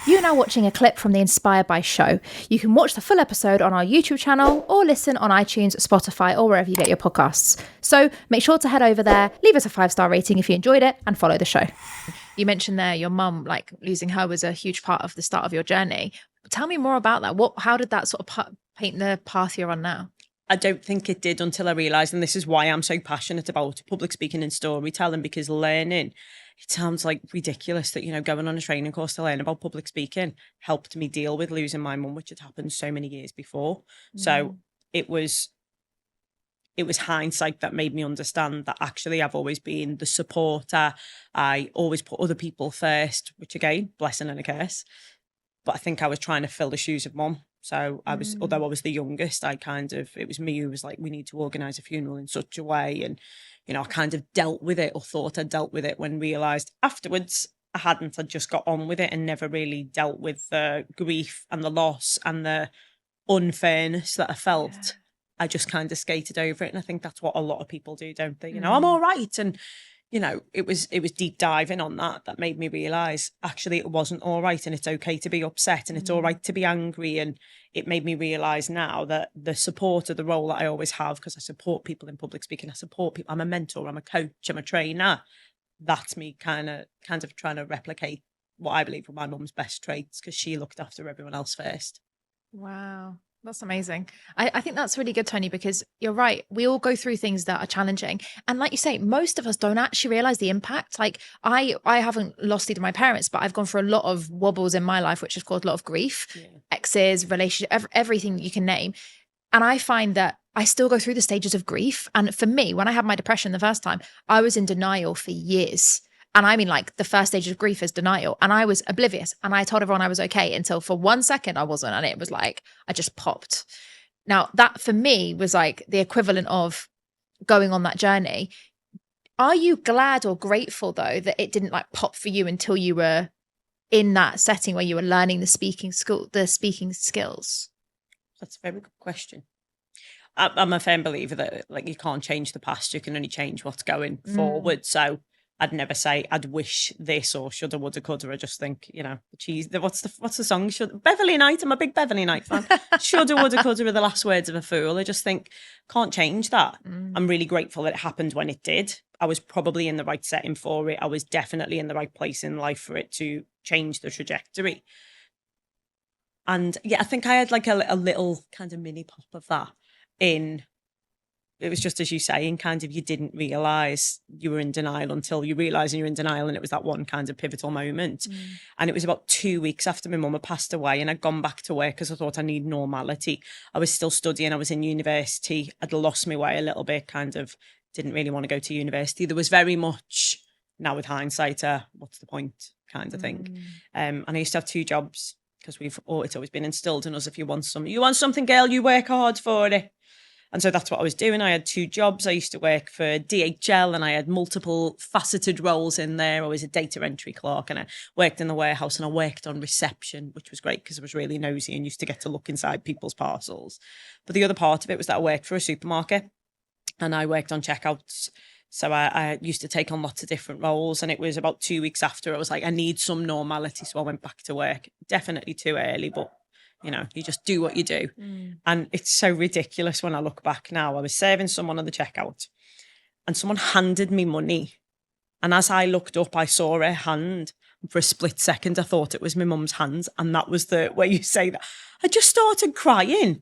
You're now watching a clip from the Inspired by show. You can watch the full episode on our YouTube channel or listen on iTunes, Spotify, or wherever you get your podcasts. So make sure to head over there, leave us a 5-star rating if you enjoyed it, and follow the show. You mentioned there your mum, like losing her was a huge part of the start of your journey. Tell me more about that. How did that sort of paint the path you're on now? I don't think it did until I realised, and this is why I'm so passionate about public speaking and storytelling, because learning, it sounds like ridiculous that, going on a training course to learn about public speaking helped me deal with losing my mum, which had happened so many years before. So it was hindsight that made me understand that actually I've always been the supporter. I always put other people first, which again, blessing and a curse. But I think I was trying to fill the shoes of mum. So I was, although I was the youngest, it was me who was like, we need to organise a funeral in such a way. And, I kind of dealt with it, or thought I dealt with it, when realised afterwards I hadn't. I'd just got on with it and never really dealt with the grief and the loss and the unfairness that I felt. Yeah. I just kind of skated over it. And I think that's what a lot of people do, don't they? I'm all right. And, it was deep diving on that made me realise actually it wasn't all right, and it's okay to be upset, and it's all right to be angry. And it made me realise now that the support of the role that I always have, because I support people in public speaking, I support people, I'm a mentor, I'm a coach, I'm a trainer. That's me kind of trying to replicate what I believe were my mum's best traits, because she looked after everyone else first. Wow. That's amazing. I think that's really good, Toni, because you're right. We all go through things that are challenging. And like you say, most of us don't actually realize the impact. Like I haven't lost either of my parents, but I've gone through a lot of wobbles in my life, which has caused a lot of grief, exes, relationship, everything you can name. And I find that I still go through the stages of grief. And for me, when I had my depression the first time, I was in denial for years. And I mean, like, the first stage of grief is denial. And I was oblivious. And I told everyone I was okay until for 1 second I wasn't. And it was like, I just popped. Now, that for me was like the equivalent of going on that journey. Are you glad or grateful, though, that it didn't like pop for you until you were in that setting where you were learning the speaking skills? That's a very good question. I'm a firm believer that, like, you can't change the past. You can only change what's going forward. So I'd never say I'd wish this or shoulda, woulda, coulda. I just think, the cheese. What's the song? Beverly Knight. I'm a big Beverly Knight fan. Shoulda, woulda, coulda are the last words of a fool. I just think can't change that. I'm really grateful that it happened when it did. I was probably in the right setting for it. I was definitely in the right place in life for it to change the trajectory. And yeah, I think I had like a little kind of mini pop of that in. It was just as you say, and kind of you didn't realise you were in denial until you realised you're in denial, and it was that one kind of pivotal moment. And it was about 2 weeks after my mum had passed away, and I'd gone back to work because I thought I need normality. I was still studying, I was in university, I'd lost my way a little bit, kind of didn't really want to go to university. There was very much, now with hindsight, what's the point kind of thing. And I used to have 2 jobs, because it's always been instilled in us, if you want something, girl, you work hard for it. And so that's what I was doing. I had 2 jobs. I used to work for DHL, and I had multiple faceted roles in there. I was a data entry clerk, and I worked in the warehouse, and I worked on reception, which was great because I was really nosy and used to get to look inside people's parcels. But the other part of it was that I worked for a supermarket, and I worked on checkouts. So I used to take on lots of different roles, and it was about 2 weeks after I was like, I need some normality. So I went back to work. Definitely too early, but you just do what you do. And it's so ridiculous when I look back now. I was serving someone on the checkout, and someone handed me money. And as I looked up, I saw her hand. For a split second, I thought it was my mum's hands. And that was where you say that. I just started crying.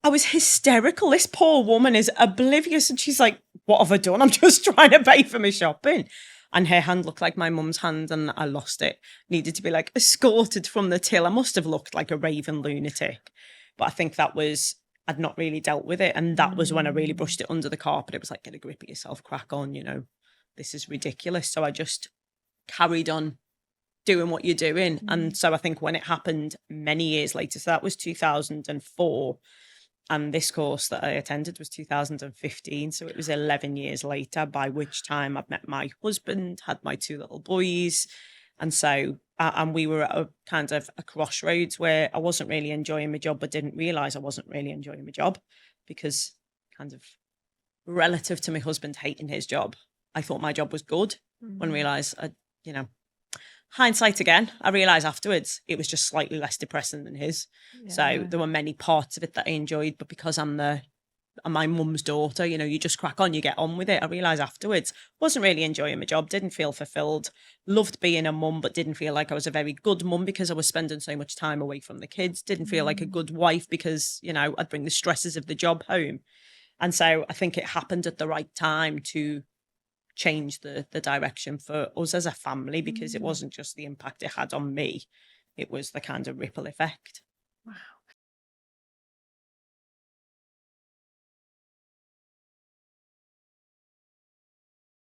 I was hysterical. This poor woman is oblivious. And she's like, what have I done? I'm just trying to pay for my shopping. And her hand looked like my mum's hand, and I lost it. Needed to be like escorted from the till. I must have looked like a raving lunatic. But I think I'd not really dealt with it. And that was when I really brushed it under the carpet. It was like, get a grip of yourself, crack on, this is ridiculous. So I just carried on doing what you're doing. And so I think when it happened many years later, so that was 2004. And this course that I attended was 2015. So it was 11 years later, by which time I'd met my husband, had my 2 little boys. And so, and we were at a kind of a crossroads where I wasn't really enjoying my job, but didn't realise I wasn't really enjoying my job, because kind of relative to my husband hating his job, I thought my job was good, when I realised, Hindsight again, I realised afterwards it was just slightly less depressing than his. So there were many parts of it that I enjoyed, but because I'm my mum's daughter, you know, you just crack on, you get on with it. I realised afterwards, wasn't really enjoying my job, didn't feel fulfilled, loved being a mum, but didn't feel like I was a very good mum because I was spending so much time away from the kids, didn't feel like a good wife because, you know, I'd bring the stresses of the job home. And so I think it happened at the right time to change the direction for us as a family, because it wasn't just the impact it had on me, it was the kind of ripple effect. Wow.